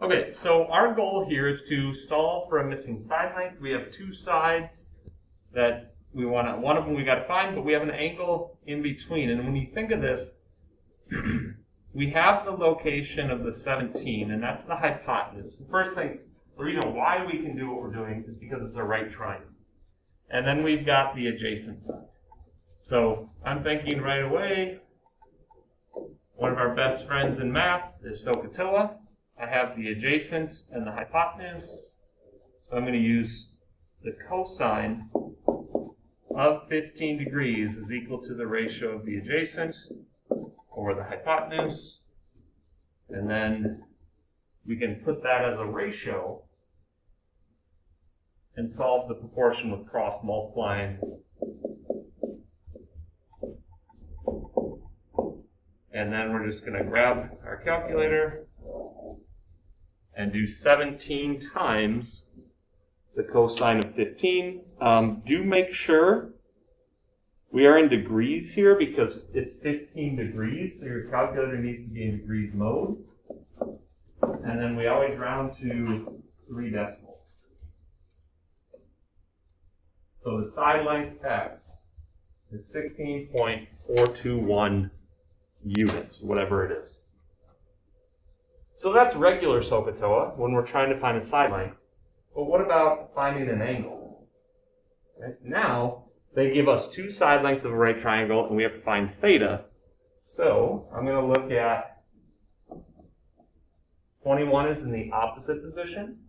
Okay, so our goal here is to solve for a missing side length. We have two sides that we want to, one of them we got to find, but we have an angle in between. And when you think of this, we have the location of the 17, and that's the hypotenuse. The first thing, the reason why we can do what we're doing is because it's a right triangle. And then we've got the adjacent side. So I'm thinking right away, one of our best friends in math is SOHCAHTOA. I have the adjacent and the hypotenuse. So I'm going to use the cosine of 15 degrees is equal to the ratio of the adjacent over the hypotenuse. And then we can put that as a ratio and solve the proportion with cross multiplying. And then we're just going to grab our calculator and do 17 times the cosine of 15. Do make sure we are in degrees here because it's 15 degrees, so your calculator needs to be in degrees mode. And then we always round to 3 decimals. So the side length x is 16.421 units, whatever it is. So that's regular SOHCAHTOA when we're trying to find a side length. But what about finding an angle? Okay. Now, they give us two side lengths of a right triangle, and we have to find theta. So I'm going to look at 21 is in the opposite position.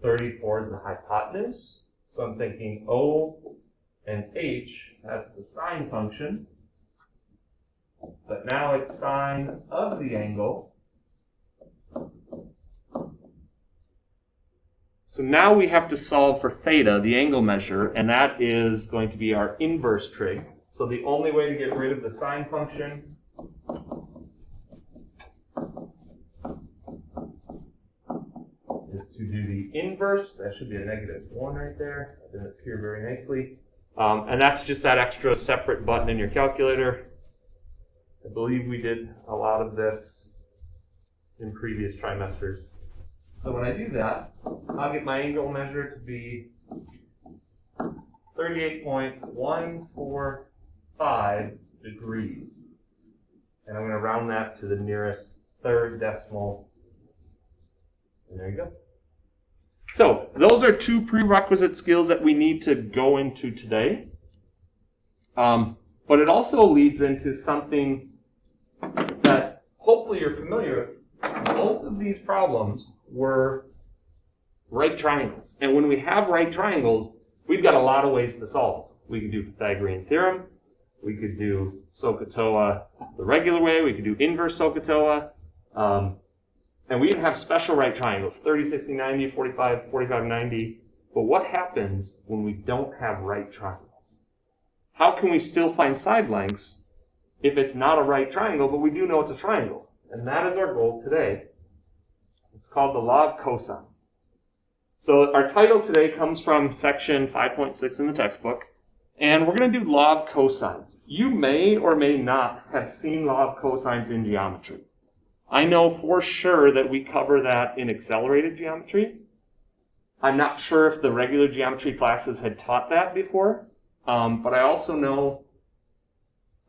34 is the hypotenuse. So I'm thinking O and H, that's the sine function. But now it's sine of the angle. So now we have to solve for theta, the angle measure, and that is going to be our inverse trig. So the only way to get rid of the sine function is to do the inverse. That should be a -1 right there. That didn't appear very nicely. And that's just that extra separate button in your calculator. I believe we did a lot of this in previous trimesters. So when I do that, I'll get my angle measure to be 38.145 degrees. And I'm going to round that to the nearest third decimal. And there you go. So those are two prerequisite skills that we need to go into today. But it also leads into something that hopefully you're familiar with. Both of these problems were right triangles. And when we have right triangles, we've got a lot of ways to solve. We could do Pythagorean theorem. We could do SOHCAHTOA the regular way. We could do inverse SOHCAHTOA. And we even have special right triangles, 30, 60, 90, 45, 45, 90. But what happens when we don't have right triangles? How can we still find side lengths if it's not a right triangle, but we do know it's a triangle? And that is our goal today. It's called the Law of Cosines. So our title today comes from section 5.6 in the textbook. And we're going to do Law of Cosines. You may or may not have seen Law of Cosines in geometry. I know for sure that we cover that in accelerated geometry. I'm not sure if the regular geometry classes had taught that before. But I also know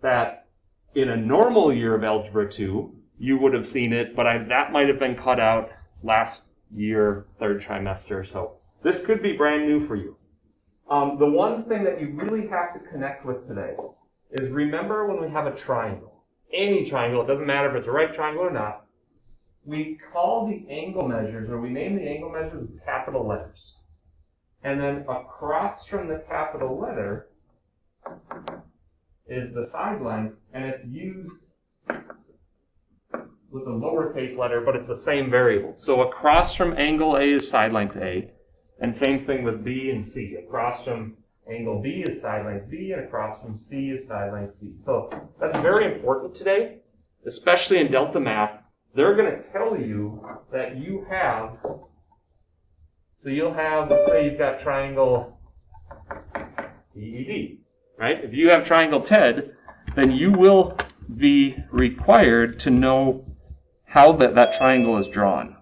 that in a normal year of Algebra 2, you would have seen it, but that might have been cut out last year, third trimester. So this could be brand new for you. The one thing that you really have to connect with today is remember when we have a triangle, any triangle, it doesn't matter if it's a right triangle or not, we call the angle measures, or we name the angle measures with capital letters. And then across from the capital letter is the side length, and it's used with a lowercase letter, but it's the same variable. So across from angle A is side length A, and same thing with B and C. Across from angle B is side length B, and across from C is side length C. So that's very important today, especially in Delta Math. They're going to tell you that you have, so you'll have, let's say you've got triangle TED, right? If you have triangle TED, then you will be required to know how that triangle is drawn.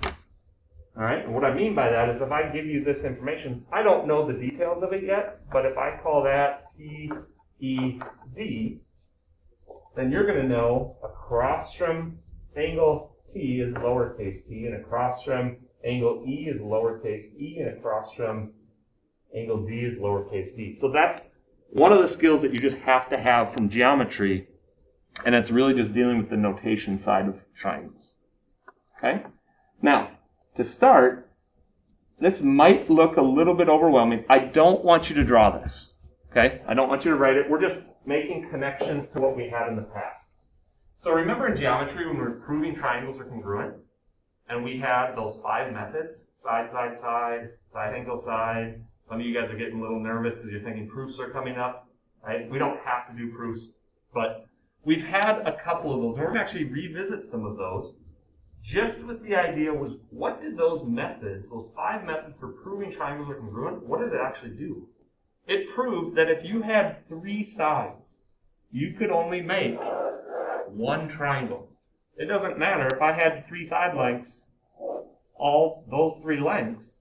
All right, and what I mean by that is if I give you this information, I don't know the details of it yet, but if I call that TED, then you're going to know across from angle T is lowercase t, and across from angle E is lowercase e, and across from angle D is lowercase d. So that's one of the skills that you just have to have from geometry, and it's really just dealing with the notation side of triangles. Okay? Now, to start, this might look a little bit overwhelming. I don't want you to draw this. Okay? I don't want you to write it. We're just making connections to what we had in the past. So remember in geometry when we were proving triangles are congruent, and we had those 5 methods, side, side, side, side, angle, side. Some of you guys are getting a little nervous because you're thinking proofs are coming up, right? We don't have to do proofs, but we've had a couple of those, and we're going to actually revisit some of those, just with the idea was, what did those methods, those 5 methods for proving triangles are congruent, what did it actually do? It proved that if you had 3 sides, you could only make 1 triangle. It doesn't matter if I had 3 side lengths, all those 3 lengths,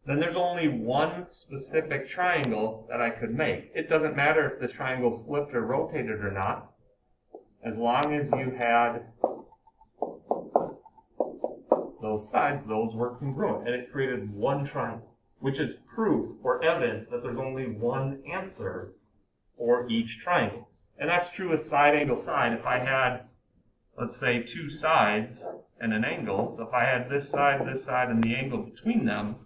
then there's only 1 specific triangle that I could make. It doesn't matter if the triangle's flipped or rotated or not, as long as you had those sides, those were congruent, and it created 1 triangle, which is proof or evidence that there's only 1 answer for each triangle. And that's true with side, angle, side. If I had, let's say, 2 sides and an angle, so if I had this side, and the angle between them,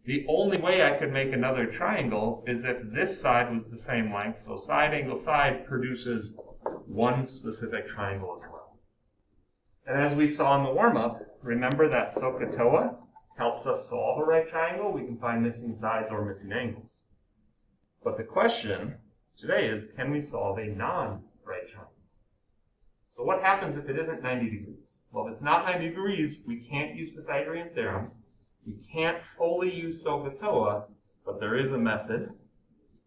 the only way I could make another triangle is if this side was the same length. So side, angle, side produces 1 specific triangle as well. And as we saw in the warm-up, remember that SOHCAHTOA helps us solve a right triangle. We can find missing sides or missing angles. But the question today is, can we solve a non-right triangle? So what happens if it isn't 90 degrees? Well, if it's not 90 degrees, we can't use Pythagorean theorem. We can't fully use SOHCAHTOA, but there is a method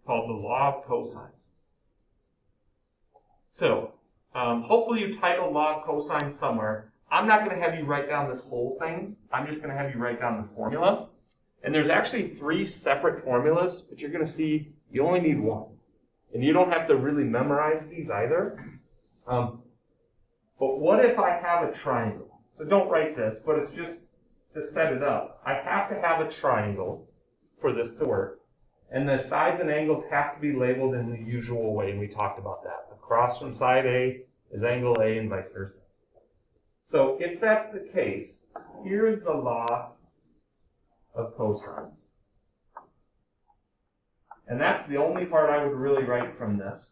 called the Law of Cosines. So, hopefully you titled Law of Cosines somewhere. I'm not going to have you write down this whole thing. I'm just going to have you write down the formula. And there's actually 3 separate formulas, but you're going to see you only need 1. And you don't have to really memorize these either. But what if I have a triangle? So don't write this, but it's just to set it up. I have to have a triangle for this to work. And the sides and angles have to be labeled in the usual way, and we talked about that. Across from side A is angle A and vice versa. So if that's the case, here is the law of cosines. And that's the only part I would really write from this.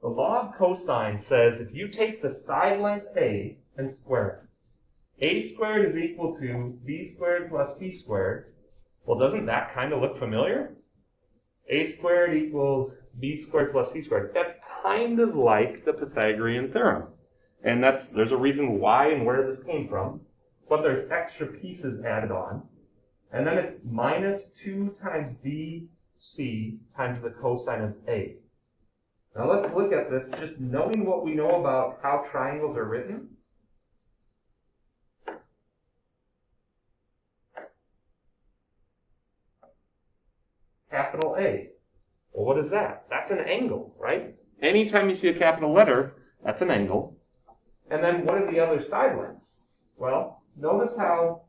The law of cosine says if you take the side length A and square it, A squared is equal to B squared plus C squared. Well, doesn't that kind of look familiar? A squared equals B squared plus C squared. That's kind of like the Pythagorean theorem. And there's a reason why and where this came from. But there's extra pieces added on. And then it's minus 2 times BC times the cosine of A. Now let's look at this, just knowing what we know about how triangles are written. Capital A. Well, what is that? That's an angle, right? Anytime you see a capital letter, that's an angle. And then what are the other side lengths? Well, notice how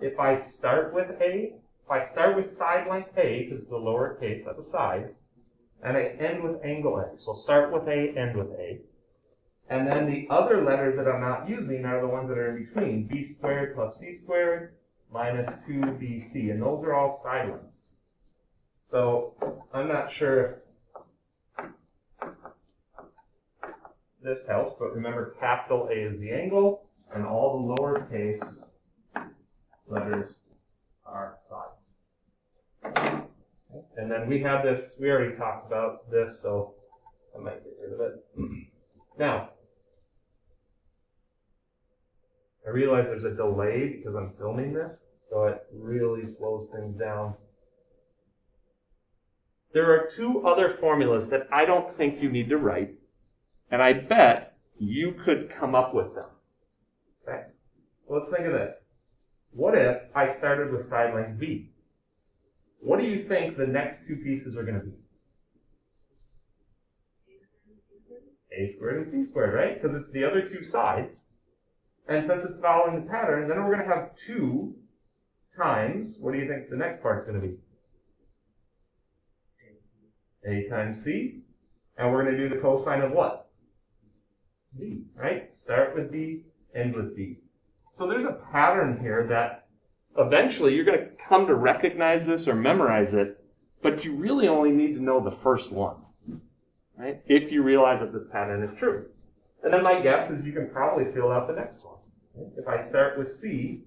if I start with A, if I start with side length A, because it's a lowercase, that's a side, and I end with angle A. So start with A, end with A. And then the other letters that I'm not using are the ones that are in between. B squared plus C squared minus 2BC. And those are all side lengths. So I'm not sure if this helps, but remember capital A is the angle, and all the lowercase letters are sides. And then we have this, we already talked about this, so I might get rid of it. Now, I realize there's a delay because I'm filming this, so it really slows things down. There are 2 other formulas that I don't think you need to write, And I bet you could come up with them. Okay? Well, let's think of this. What if I started with side length b? What do you think the next two pieces are going to be? A squared and c squared, right? Because it's the other two sides. And since it's following the pattern, then we're going to have 2 times, what do you think the next part's going to be? A times c. And we're going to do the cosine of what? B, right? Start with b, end with b. So there's a pattern here that eventually you're going to come to recognize this or memorize it, but you really only need to know the first one. Right? If you realize that this pattern is true. And then my guess is you can probably fill out the next one. If I start with c,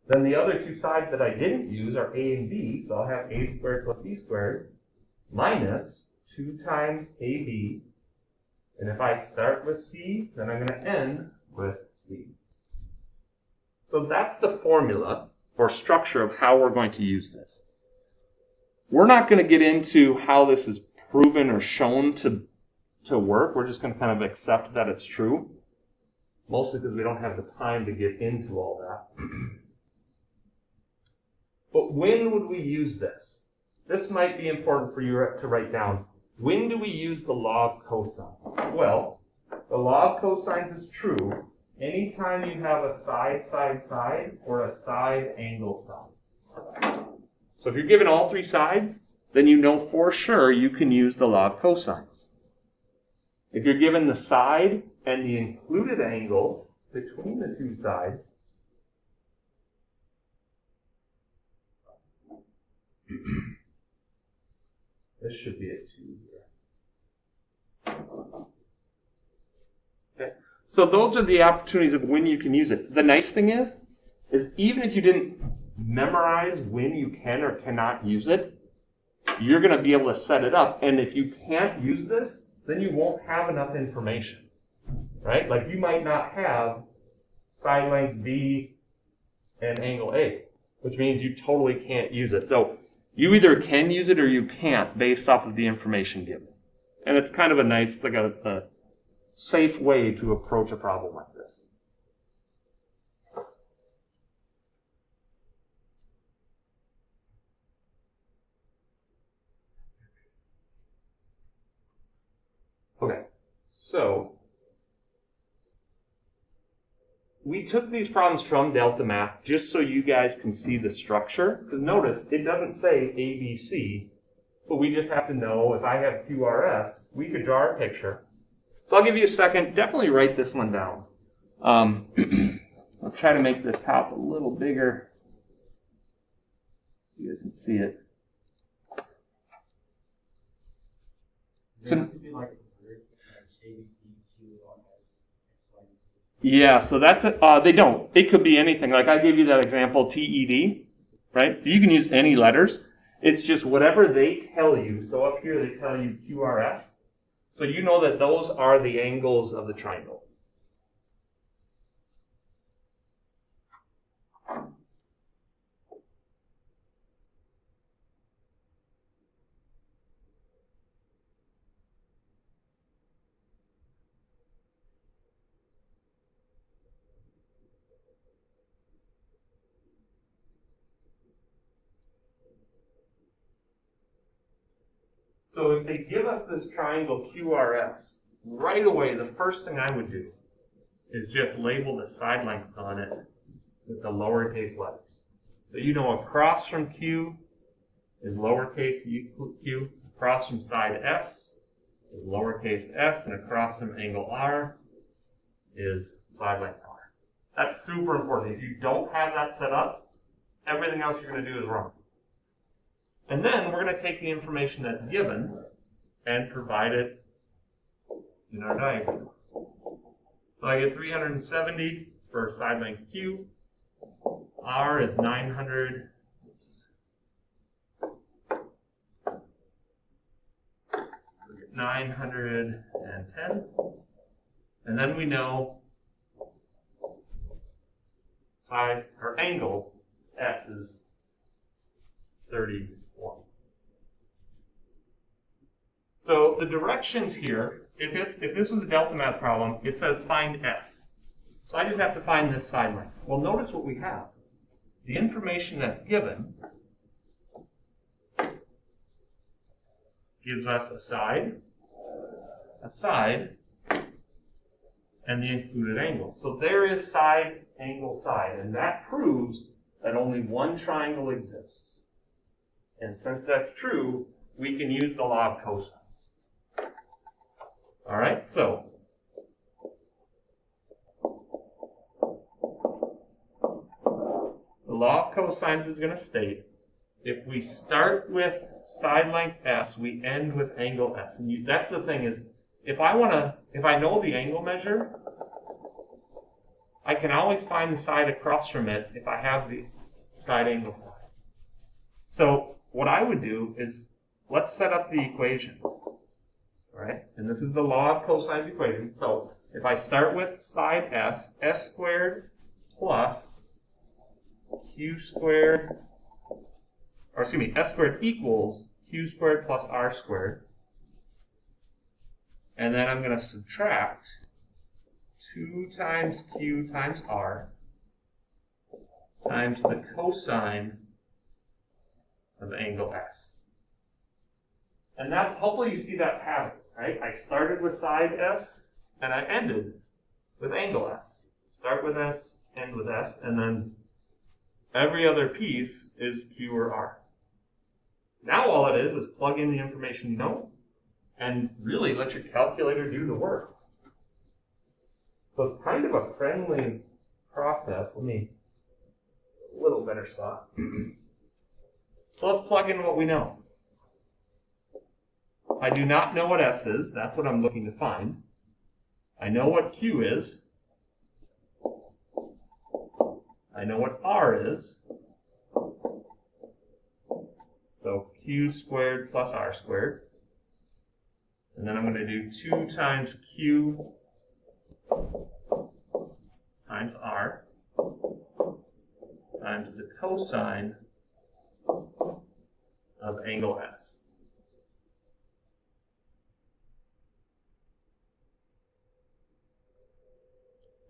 then the other two sides that I didn't use are a and b, so I'll have a squared plus b squared minus 2 times ab. And if I start with c, then I'm going to end with c. So that's the formula or structure of how we're going to use this. We're not going to get into how this is proven or shown to work. We're just going to kind of accept that it's true, mostly because we don't have the time to get into all that. But when would we use this? This might be important for you to write down. When do we use the law of cosines? Well, the law of cosines is true anytime you have a side, side, side, or a side, angle, side. So if you're given all 3 sides, then you know for sure you can use the law of cosines. If you're given the side and the included angle between the 2 sides, this should be a 2 here. Okay. So those are the opportunities of when you can use it. The nice thing is even if you didn't memorize when you can or cannot use it, you're going to be able to set it up. And if you can't use this, then you won't have enough information, right? Like you might not have side length B and angle A, which means you totally can't use it. So you either can use it or you can't based off of the information given. And it's kind of a nice, it's like a safe way to approach a problem like this. Okay, so we took these problems from Delta Math just so you guys can see the structure. Because notice, it doesn't say ABC, but we just have to know if I have QRS, we could draw a picture. So I'll give you a second. Definitely write this one down. I'll try to make this top a little bigger so you guys can see it. So, yeah, so that's it. They don't. It could be anything. Like I gave you that example, TED, right? You can use any letters. It's just whatever they tell you. So up here they tell you QRS. So you know that those are the angles of the triangle. So if they give us this triangle QRS, right away the first thing I would do is just label the side lengths on it with the lowercase letters. So you know across from Q is lowercase q, across from side S is lowercase s, and across from angle R is side length R. That's super important. If you don't have that set up, everything else you're going to do is wrong. And then we're going to take the information that's given and provide it in our diagram. So I get 370 for side length Q. R is 900. 910. And then we know side or angle S is 31. So the directions here if this was a delta math problem, it says find S. So I just have to find this side length. Well, notice what we have. The information that's given gives us a side, and the included angle. So there is side, angle, side, and that proves that only one triangle exists. And since that's true, we can use the law of cosines. All right, so the law of cosines is going to state if we start with side length S, we end with angle S. And that's the thing is, if I know the angle measure, I can always find the side across from it if I have the side angle side. So what I would do is, let's set up the equation, all right? And this is the law of cosines equation. So if I start with side S, S squared plus Q squared, or excuse me, S squared equals Q squared plus R squared. And then I'm going to subtract 2 times Q times R times the cosine of angle S. And that's, hopefully you see that pattern, right? I started with side S, and I ended with angle S. Start with S, end with S, and then every other piece is Q or R. Now all it is plug in the information you know, and really let your calculator do the work. So it's kind of a friendly process. Let me, a little better spot. So let's plug in what we know. I do not know what S is. That's what I'm looking to find. I know what Q is. I know what R is. So Q squared plus R squared. And then I'm going to do 2 times Q times R times the cosine of angle S.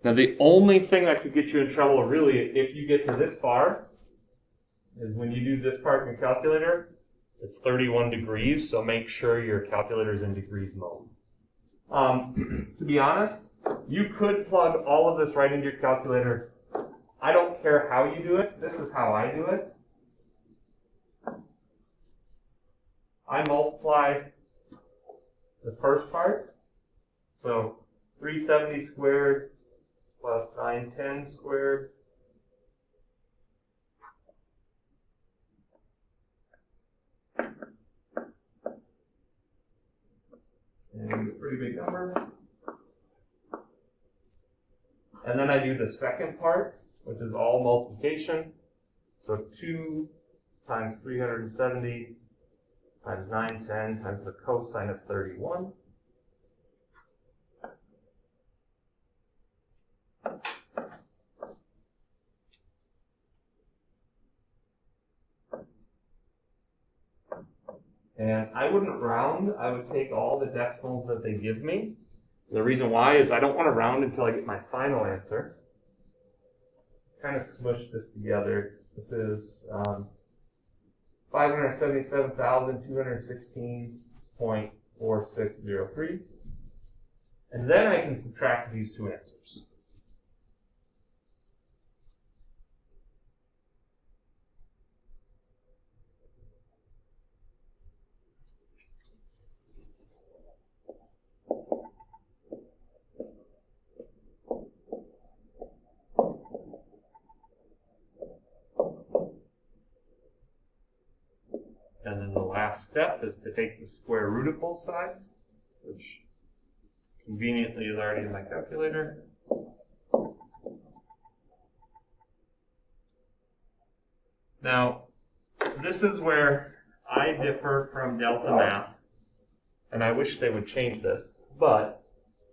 Now the only thing that could get you in trouble really if you get to this far is when you do this part in your calculator, it's 31 degrees, so make sure your calculator is in degrees mode. To be honest, you could plug all of this right into your calculator. I don't care how you do it. This is how I do it. I multiply the first part, so 370 squared plus 910 squared and a pretty big number. And then I do the second part, which is all multiplication. So 2 times 370 times 910 times the cosine of 31. And I wouldn't round. I would take all the decimals that they give me. The reason why is I don't want to round until I get my final answer. Kind of smush this together. This is 577,216.4603. And then I can subtract these two answers. And then the last step is to take the square root of both sides, which conveniently is already in my calculator. Now, this is where I differ from Delta Math, and I wish they would change this, but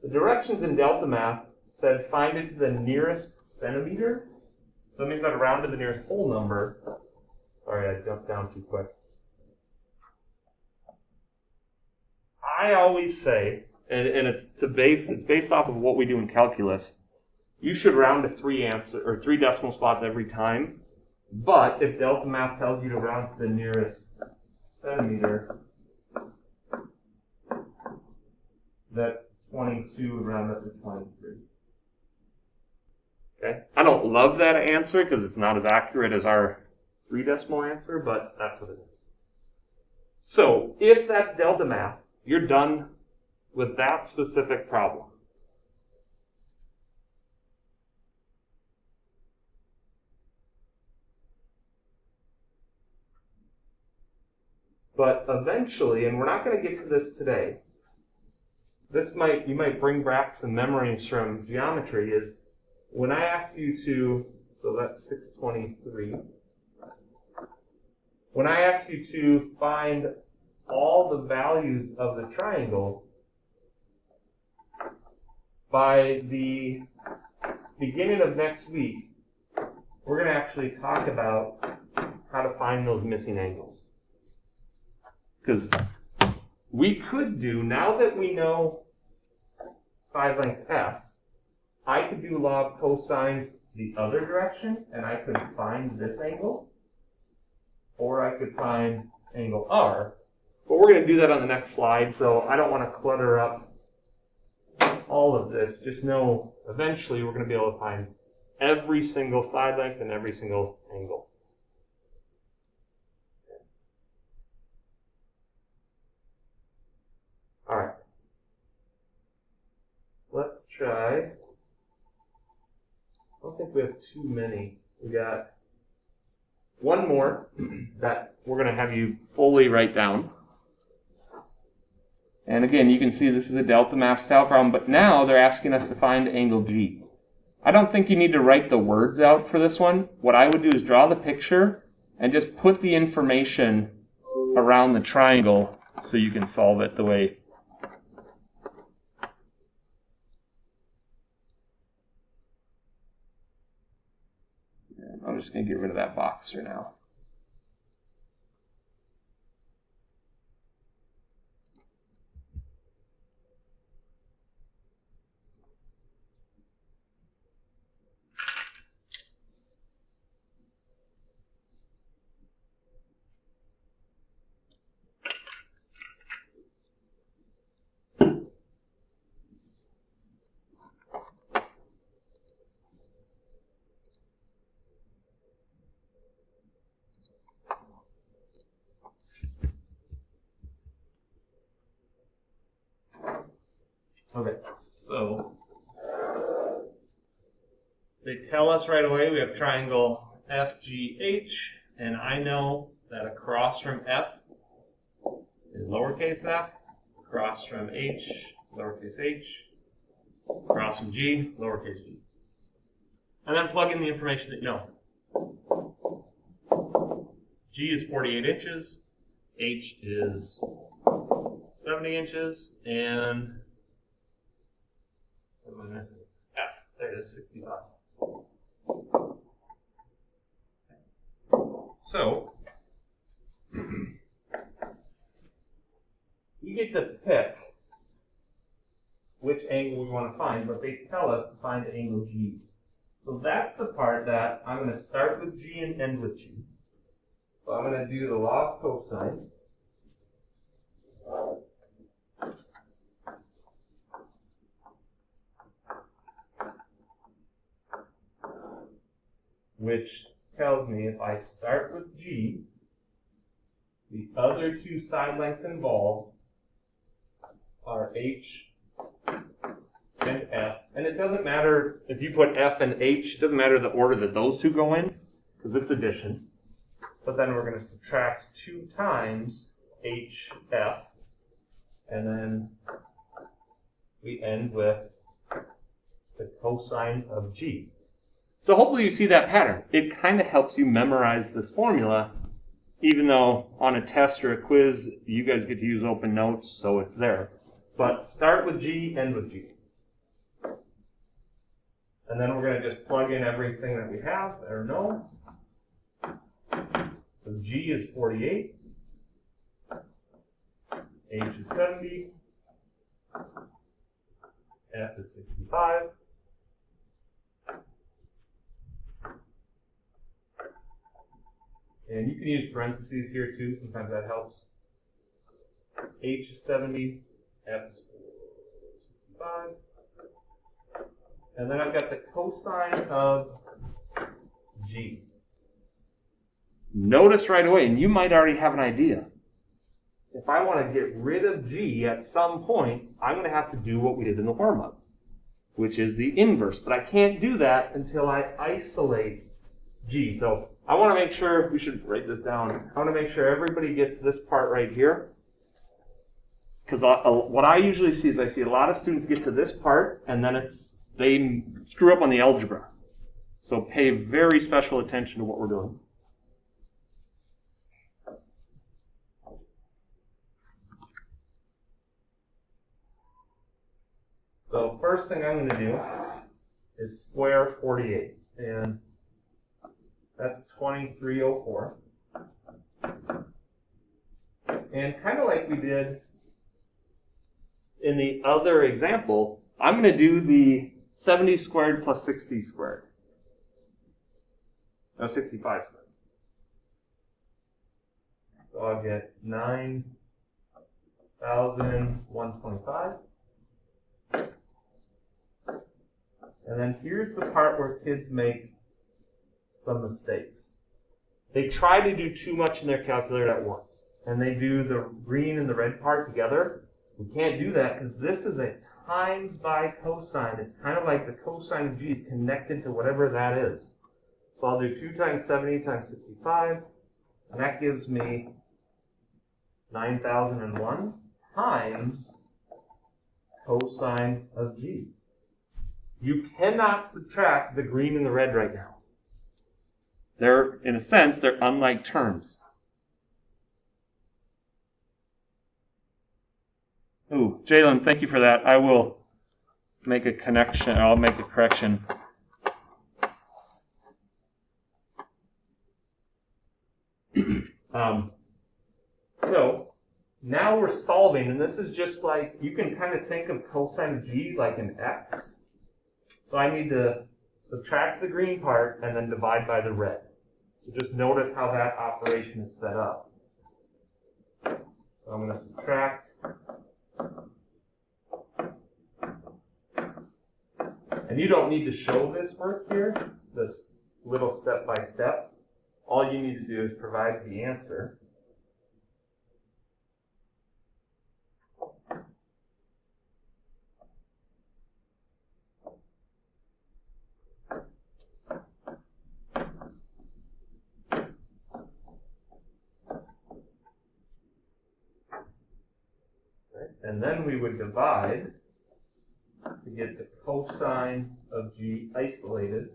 the directions in Delta Math said find it to the nearest centimeter. So that means I'd round to the nearest whole number. Sorry, I jumped down too quick. I always say, and it's based off of what we do in calculus. You should round to 3 decimal spots every time. But if delta math tells you to round to the nearest centimeter, that 22 would round up to 23. Okay? I don't love that answer because it's not as accurate as our 3 decimal answer, but that's what it is. So if that's delta math, you're done with that specific problem. But eventually, and we're not going to get to this today, you might bring back some memories from geometry, is when I ask you to, so that's 623, when I ask you to find all the values of the triangle, by the beginning of next week, we're going to actually talk about how to find those missing angles. Because we could do, now that we know side length S, I could do law of cosines the other direction, and I could find this angle, or I could find angle R. But we're going to do that on the next slide, so I don't want to clutter up all of this. Just know eventually we're going to be able to find every single side length and every single angle. All right. Let's try. I don't think we have too many. We got one more that we're going to have you fully write down. And again, you can see this is a delta math style problem, but now they're asking us to find angle G. I don't think you need to write the words out for this one. What I would do is draw the picture and just put the information around the triangle so you can solve it the way. I'm just going to get rid of that box for now. Okay, so they tell us right away we have triangle FGH, and I know that across from F is lowercase f, across from H, lowercase h, across from G, lowercase g. And then plug in the information that you know. G is 48 inches, H is 70 inches, and what am I missing? F. There it is, 65. So, we get to pick which angle we want to find, but they tell us to find angle G. So that's the part that I'm going to start with G and end with G. So I'm going to do the law of cosines. Which tells me if I start with G, the other two side lengths involved are H and F. And it doesn't matter if you put F and H, it doesn't matter the order that those two go in, because it's addition. But then we're going to subtract 2 times HF, and then we end with the cosine of G. So hopefully you see that pattern. It kind of helps you memorize this formula, even though on a test or a quiz, you guys get to use open notes, so it's there. But start with G, end with G. And then we're going to just plug in everything that we have, or know. So G is 48, H is 70, f is 65. And you can use parentheses here too, sometimes that helps. H is 70, f is 65. And then I've got the cosine of g. Notice right away, and you might already have an idea, if I want to get rid of g at some point, I'm going to have to do what we did in the warm-up, which is the inverse. But I can't do that until I isolate g. So I want to make sure, we should write this down, I want to make sure everybody gets this part right here. Because what I usually see is I see a lot of students get to this part, and then they screw up on the algebra. So pay very special attention to what we're doing. So first thing I'm going to do is square 48. And that's 2304. And kind of like we did in the other example, I'm going to do the 70 squared plus 60 squared. No, 65 squared. So I'll get 9,125. And then here's the part where kids make some mistakes. They try to do too much in their calculator at once. And they do the green and the red part together. We can't do that because this is a times by cosine. It's kind of like the cosine of g is connected to whatever that is. So I'll do 2 times 70 times 65. And that gives me 9,001 times cosine of g. You cannot subtract the green and the red right now. They're, in a sense, they're unlike terms. Ooh, Jalen, thank you for that. I will make a connection. I'll make a correction. So now we're solving, and this is just like, you can kind of think of cosine of g like an x. So I need to subtract the green part and then divide by the red. So just notice how that operation is set up. So I'm going to subtract. And you don't need to show this work here, this little step by step. All you need to do is provide the answer. And then we would divide to get the cosine of g isolated.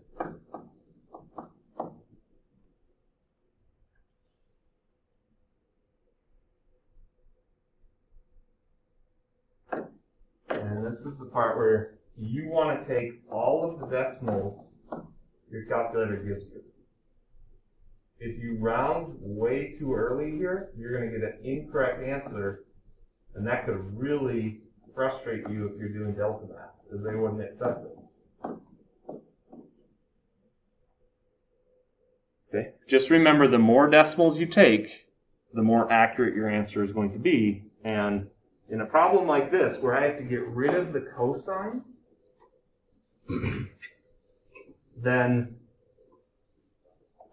And this is the part where you want to take all of the decimals your calculator gives you. If you round way too early here, you're going to get an incorrect answer. And that could really frustrate you if you're doing delta math, because they wouldn't accept it. Okay. Just remember, the more decimals you take, the more accurate your answer is going to be. And in a problem like this, where I have to get rid of the cosine, then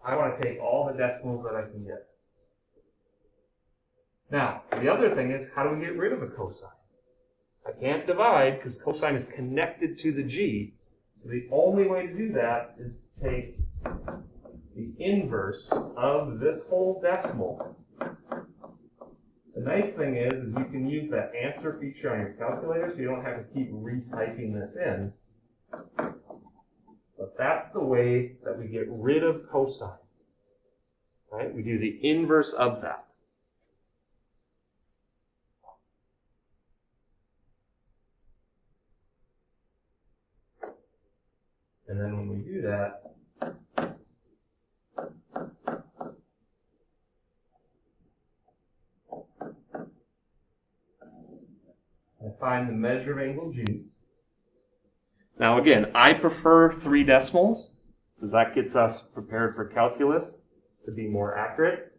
I want to take all the decimals that I can get. Now, the other thing is, how do we get rid of a cosine? I can't divide because cosine is connected to the g. So the only way to do that is to take the inverse of this whole decimal. The nice thing is you can use that answer feature on your calculator, so you don't have to keep retyping this in. But that's the way that we get rid of cosine. Right? We do the inverse of that. And then when we do that, I find the measure of angle G. Now again, I prefer 3 decimals because that gets us prepared for calculus to be more accurate.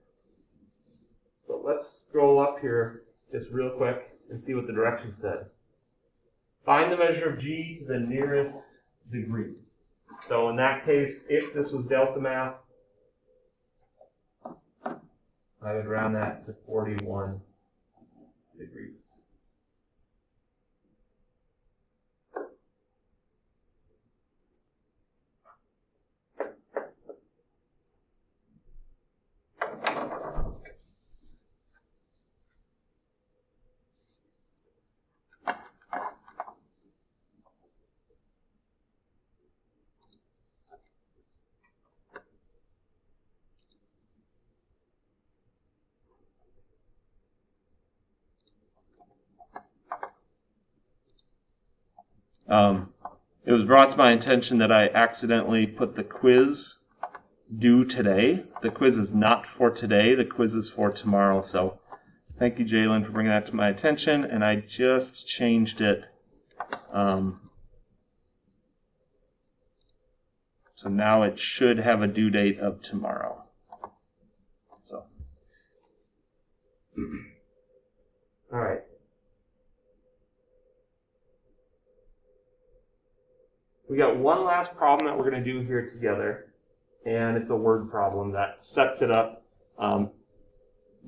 But let's scroll up here just real quick and see what the direction said. Find the measure of g to the nearest degree. So in that case, if this was delta math, I would round that to 41 degrees. It was brought to my attention that I accidentally put the quiz due today. The quiz is not for today. The quiz is for tomorrow. So thank you, Jalen, for bringing that to my attention. And I just changed it. So now it should have a due date of tomorrow. So, all right. We got one last problem that we're going to do here together, and it's a word problem that sets it up. The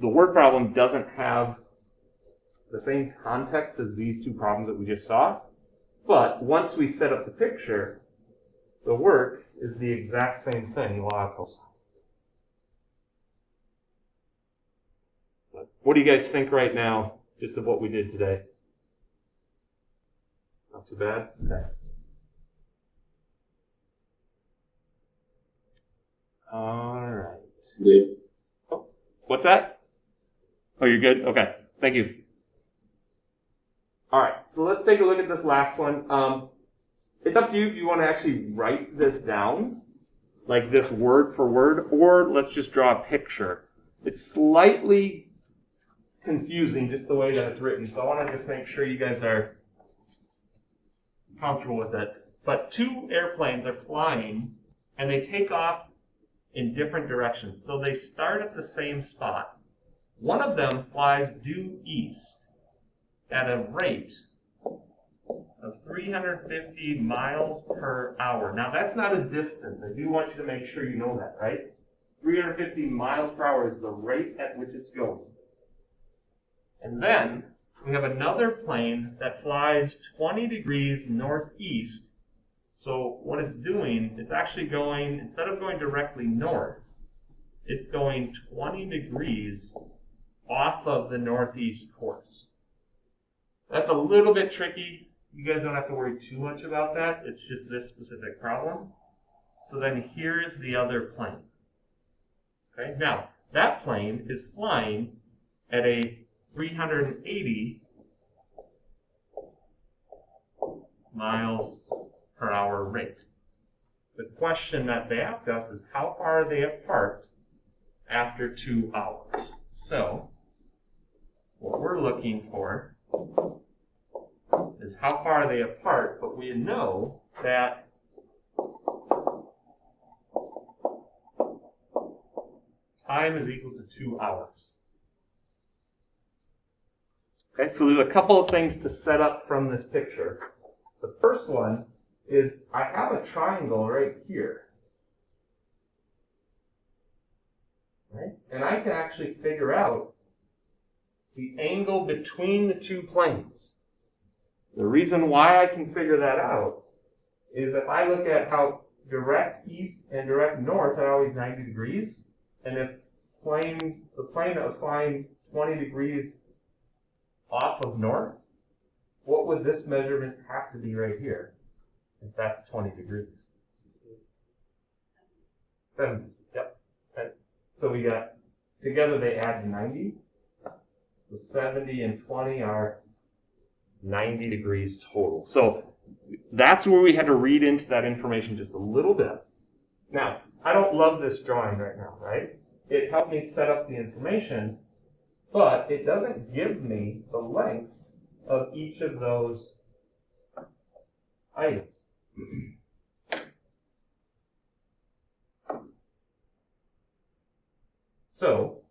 word problem doesn't have the same context as these 2 problems that we just saw, but once we set up the picture, the work is the exact same thing, law of cosines. What do you guys think right now, just of what we did today? Not too bad? Okay. All right. Good. Oh, what's that? Oh, you're good? Okay. Thank you. All right. So let's take a look at this last one. It's up to you if you want to actually write this down, like this word for word, or let's just draw a picture. It's slightly confusing just the way that it's written, so I want to just make sure you guys are comfortable with it. But 2 airplanes are flying, and they take off in different directions. So they start at the same spot. One of them flies due east at a rate of 350 miles per hour. Now that's not a distance. I do want you to make sure you know that, right? 350 miles per hour is the rate at which it's going. And then we have another plane that flies 20 degrees northeast. So what it's doing, it's actually going, instead of going directly north, it's going 20 degrees off of the northeast course. That's a little bit tricky. You guys don't have to worry too much about that. It's just this specific problem. So then here's the other plane. Okay, now that plane is flying at a 380 miles per hour rate. The question that they ask us is how far are they apart after 2 hours? So what we're looking for is how far are they apart, but we know that time is equal to 2 hours. Okay, so there's a couple of things to set up from this picture. The first one is I have a triangle right here. Right? And I can actually figure out the angle between the 2 planes. The reason why I can figure that out is if I look at how direct east and direct north are always 90 degrees, and if the plane that was flying 20 degrees off of north, what would this measurement have to be right here if that's 20 degrees? 70. Yep. Okay. So we got, together they add 90. So 70 and 20 are 90 degrees total. So that's where we had to read into that information just a little bit. Now, I don't love this drawing right now, right? It helped me set up the information, but it doesn't give me the length of each of those items. So,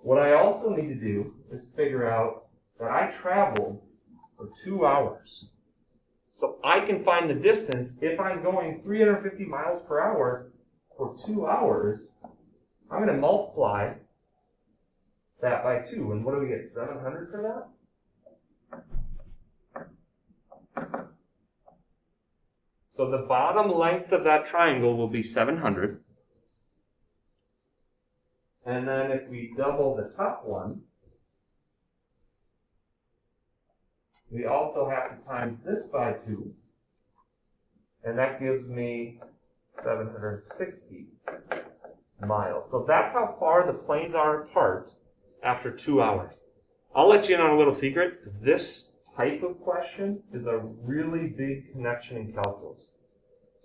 what I also need to do is figure out that I traveled for 2 hours. So I can find the distance. If I'm going 350 miles per hour for 2 hours, I'm going to multiply that by 2. And what do we get, 700 for that? So the bottom length of that triangle will be 700. And then if we double the top one, we also have to times this by 2. And that gives me 760 miles. So that's how far the planes are apart after 2 hours. I'll let you in on a little secret. This type of question is a really big connection in calculus.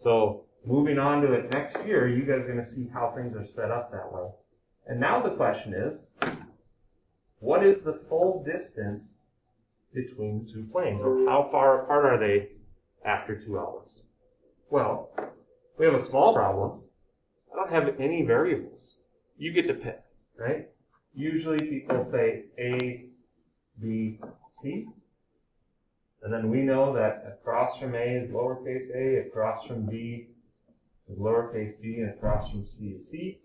So moving on to it next year, you guys are going to see how things are set up that way. And now the question is, what is the full distance between the two planes? Or how far apart are they after 2 hours? Well, we have a small problem. I don't have any variables. You get to pick, right? Usually people say A, B, C. And then we know that across from A is lowercase a, across from B is lowercase b, and across from C is C.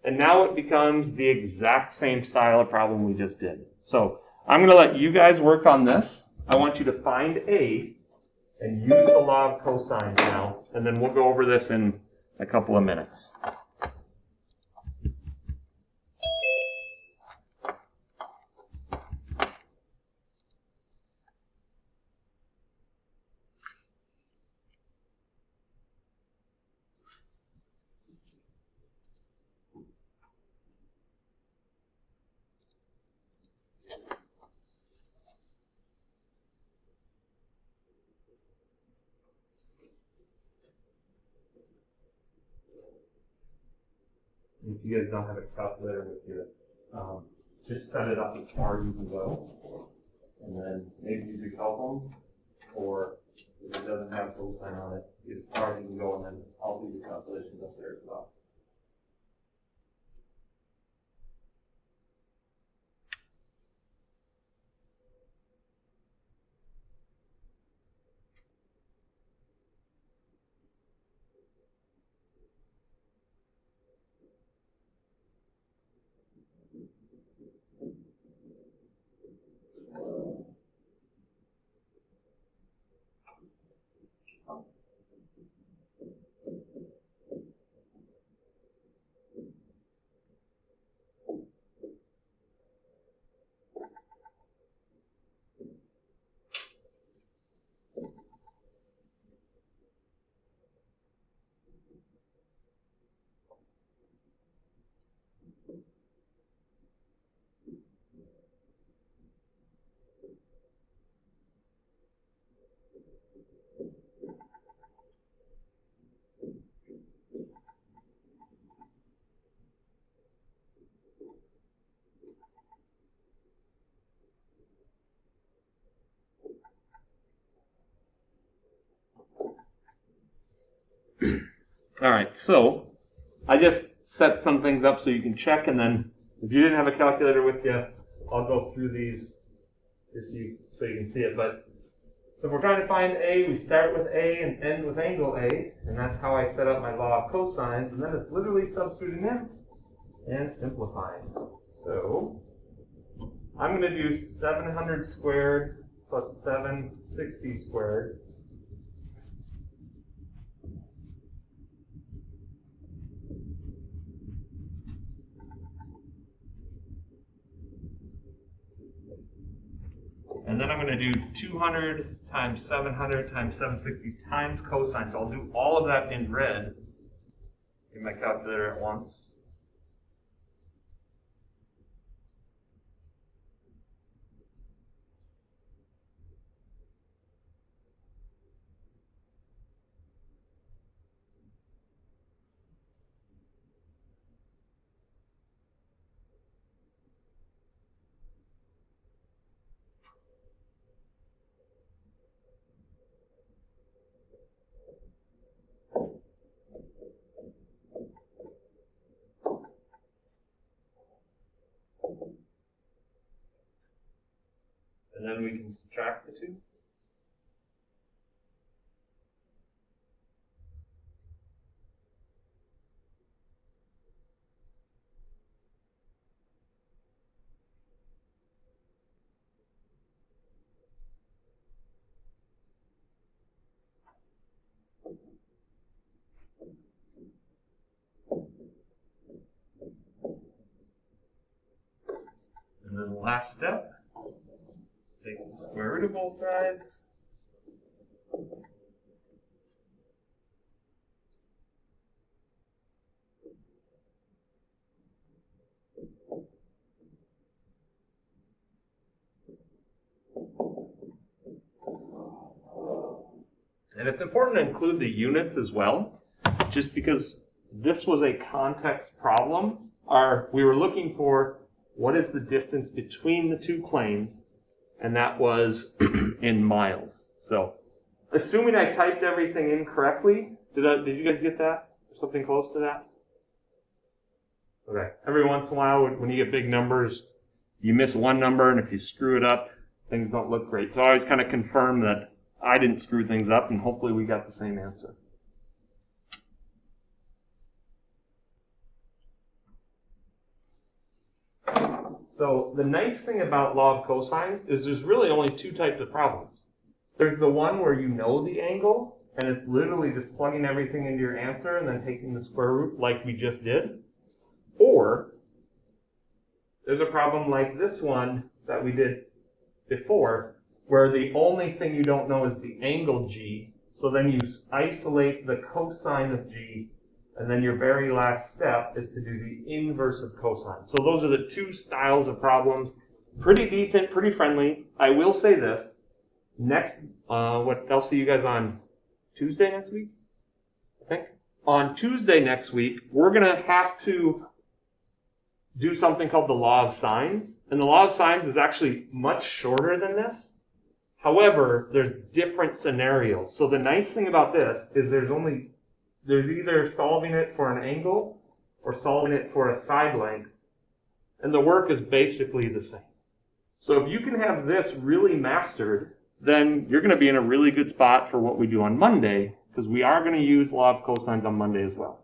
And now it becomes the exact same style of problem we just did. So I'm going to let you guys work on this. I want you to find A and use the law of cosines now, and then we'll go over this in a couple of minutes. If you guys don't have a calculator with you, just set it up as far as you can go, and then maybe use your telephone, or if it doesn't have cosine on it, get as far as you can go, and then I'll do the calculations up there as well. All right, so I just set some things up so you can check, and then if you didn't have a calculator with you, I'll go through these just so you can see it. But if we're trying to find A, we start with A and end with angle A, and that's how I set up my law of cosines, and then it's literally substituting in and simplifying. So I'm going to do 700 squared plus 760 squared. And then I'm going to do 200 times 700 times 760 times cosine. So I'll do all of that in red in my calculator at once. and then we can subtract the 2. And then the last step, take the square root of both sides. And it's important to include the units as well, just because this was a context problem. We were looking for what is the distance between the two planes, and that was in miles. So, assuming I typed everything in correctly, did you guys get that? Or something close to that? Okay. Every once in a while, when you get big numbers, you miss one number, and if you screw it up, things don't look great. So I always kind of confirm that I didn't screw things up, and hopefully we got the same answer. So the nice thing about law of cosines is there's really only 2 types of problems. There's the one where you know the angle, and it's literally just plugging everything into your answer and then taking the square root like we just did. Or there's a problem like this one that we did before, where the only thing you don't know is the angle g, so then you isolate the cosine of g, and then your very last step is to do the inverse of cosine. So those are the 2 styles of problems. Pretty decent, pretty friendly. I will say this. I'll see you guys on Tuesday next week, I think. On Tuesday next week, we're going to have to do something called the Law of Sines. And the Law of Sines is actually much shorter than this. However, there's different scenarios. So the nice thing about this is there's either solving it for an angle or solving it for a side length, and the work is basically the same. So if you can have this really mastered, then you're going to be in a really good spot for what we do on Monday, because we are going to use law of cosines on Monday as well.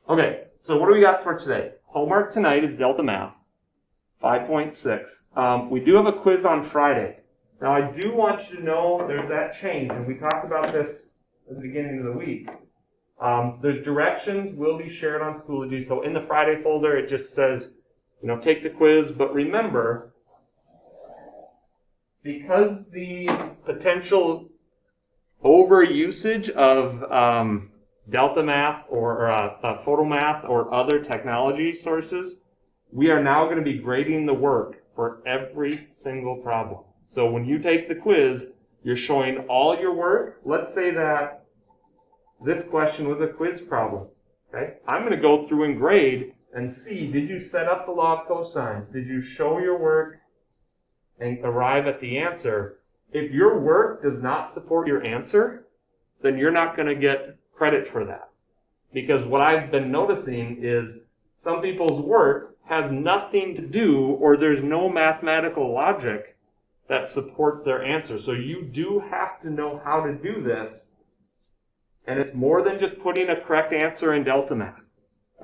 Okay, so what do we got for today? Homework tonight is Delta Math, 5.6. We do have a quiz on Friday. Now I do want you to know there's that change, and we talked about this at the beginning of the week. There's directions will be shared on Schoology. So in the Friday folder, it just says, take the quiz. But remember, because the potential overusage of Delta Math or Photomath or other technology sources, we are now going to be grading the work for every single problem. So when you take the quiz, you're showing all your work. Let's say that this question was a quiz problem. Okay? I'm going to go through and grade and see, did you set up the law of cosines? Did you show your work and arrive at the answer? If your work does not support your answer, then you're not going to get credit for that. Because what I've been noticing is some people's work has nothing to do, or there's no mathematical logic that supports their answer. So you do have to know how to do this, and it's more than just putting a correct answer in Delta Math.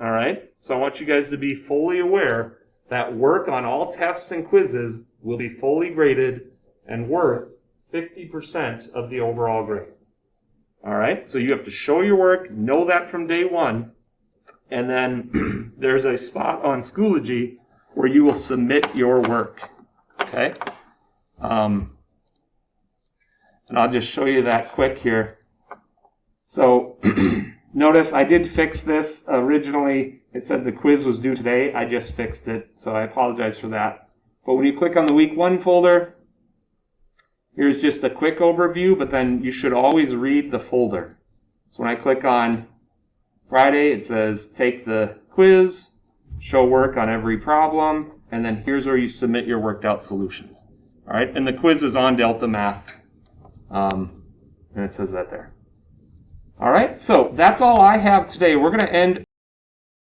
All right? So I want you guys to be fully aware that work on all tests and quizzes will be fully graded and worth 50% of the overall grade. All right? So you have to show your work, know that from day one, and then there's a spot on Schoology where you will submit your work. Okay? And I'll just show you that quick here. So notice I did fix this. Originally, it said the quiz was due today. I just fixed it, so I apologize for that. But when you click on the week 1 folder, here's just a quick overview, but then you should always read the folder. So when I click on Friday, it says take the quiz, show work on every problem, and then here's where you submit your worked out solutions. All right, and the quiz is on Delta Math, and it says that there. All right, so that's all I have today. We're going to end